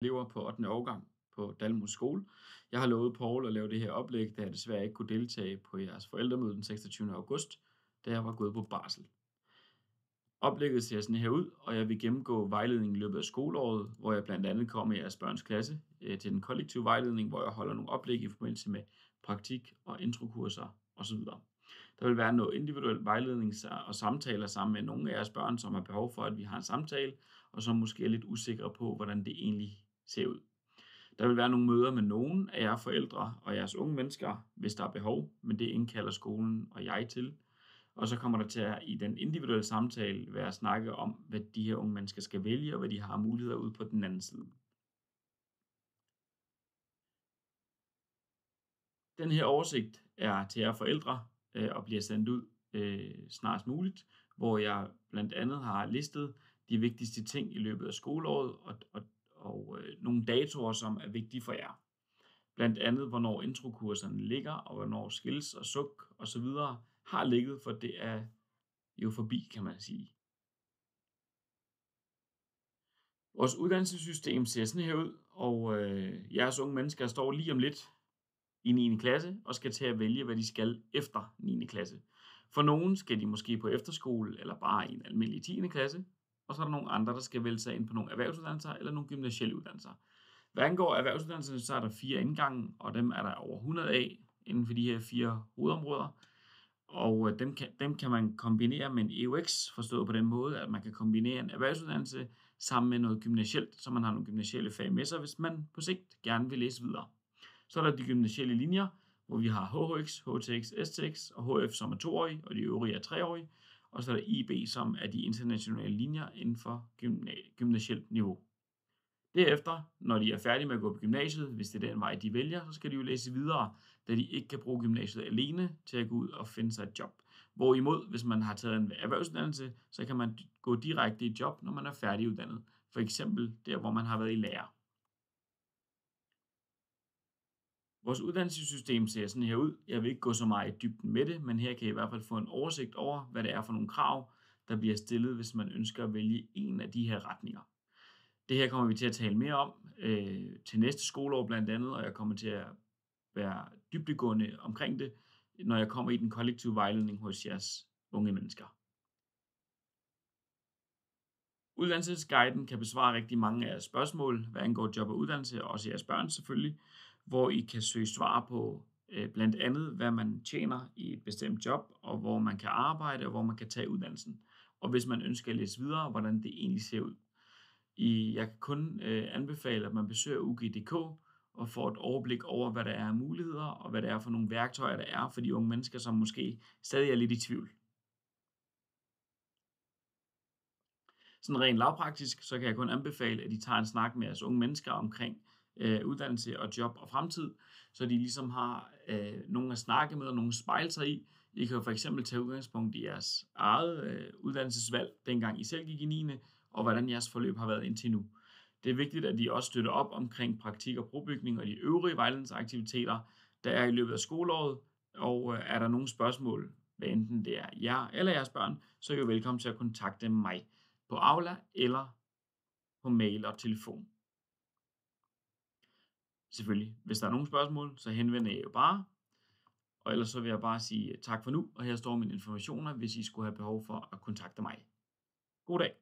Elever på 8. årgang på Dalmus Skole. Jeg har lovet Paul at lave det her oplæg, da jeg desværre ikke kunne deltage på jeres forældremøde den 26. august, da jeg var gået på barsel. Oplægget ser sådan her ud, og jeg vil gennemgå vejledningen i løbet af skoleåret, hvor jeg blandt andet kommer i jeres børns klasse til den kollektive vejledning, hvor jeg holder nogle oplæg i forbindelse med praktik og introkurser osv. Der vil være noget individuel vejledning og samtaler sammen med nogle af jeres børn, som har behov for, at vi har en samtale, og som måske er lidt usikre på, hvordan det egentlig ser ud. Der vil være nogle møder med nogen af jer forældre og jeres unge mennesker, hvis der er behov, men det indkalder skolen og jeg til. Og så kommer der til at i den individuelle samtale være snakke om, hvad de her unge mennesker skal vælge, og hvad de har af muligheder ude på den anden side. Den her oversigt er til jer forældre og bliver sendt ud snarest muligt, hvor jeg blandt andet har listet de vigtigste ting i løbet af skoleåret og nogle datoer, som er vigtige for jer. Blandt andet, hvornår introkurserne ligger, og hvornår skills og suk og så videre har ligget, for det er jo forbi, kan man sige. Vores uddannelsessystem ser sådan her ud, og jeres unge mennesker står lige om lidt i 9. klasse og skal til at vælge, hvad de skal efter 9. klasse. For nogen skal de måske på efterskole eller bare i en almindelig 10. klasse, og så er der nogle andre, der skal vælge sig ind på nogle erhvervsuddannelser eller nogle gymnasielle uddannelser. Hvad angår erhvervsuddannelserne, så er der 4 indgange, og dem er der over 100 af inden for de her 4 hovedområder. Og dem kan man kombinere med en EUX, forstået på den måde, at man kan kombinere en erhvervsuddannelse sammen med noget gymnasielt, så man har nogle gymnasielle fag med sig, hvis man på sigt gerne vil læse videre. Så er der de gymnasielle linjer, hvor vi har HHX, HTX, STX og HF, som er 2-årige, og de øvrige er 3-årige. Og så er der IB, som er de internationale linjer inden for gymnasielt niveau. Derefter, når de er færdige med at gå på gymnasiet, hvis det er den vej, de vælger, så skal de jo læse videre, da de ikke kan bruge gymnasiet alene til at gå ud og finde sig et job. Hvorimod, hvis man har taget en erhvervsuddannelse, så kan man gå direkte i job, når man er færdiguddannet. For eksempel der, hvor man har været i lære. Vores uddannelsessystem ser sådan her ud. Jeg vil ikke gå så meget i dybden med det, men her kan I hvert fald få en oversigt over, hvad det er for nogle krav, der bliver stillet, hvis man ønsker at vælge en af de her retninger. Det her kommer vi til at tale mere om til næste skoleår blandt andet, og jeg kommer til at være dybdegående omkring det, når jeg kommer i den kollektive vejledning hos jeres unge mennesker. Uddannelsesguiden kan besvare rigtig mange af jeres spørgsmål, hvad angår job og uddannelse, og også jeres børn selvfølgelig, hvor I kan søge svar på blandt andet, hvad man tjener i et bestemt job, og hvor man kan arbejde, og hvor man kan tage uddannelsen. Og hvis man ønsker at læse videre, hvordan det egentlig ser ud. Jeg kan kun anbefale, at man besøger ug.dk og får et overblik over, hvad der er af muligheder, og hvad det er for nogle værktøjer, der er for de unge mennesker, som måske stadig er lidt i tvivl. Sådan rent lavpraktisk, så kan jeg kun anbefale, at I tager en snak med jeres unge mennesker omkring uddannelse og job og fremtid, så de ligesom har nogen at snakke med og nogen at spejle sig i. I kan jo for eksempel tage udgangspunkt i jeres eget uddannelsesvalg, dengang I selv gik i 9. og hvordan jeres forløb har været indtil nu. Det er vigtigt, at I også støtter op omkring praktik og brobygning og de øvrige vejledningsaktiviteter, der er i løbet af skoleåret, og er der nogle spørgsmål, hvad enten det er jer eller jeres børn, så er I jo velkommen til at kontakte mig på Aula eller på mail og telefon. Selvfølgelig, hvis der er nogle spørgsmål, så henvender jeg jo bare. Og ellers så vil jeg bare sige tak for nu, og her står mine informationer, hvis I skulle have behov for at kontakte mig. God dag.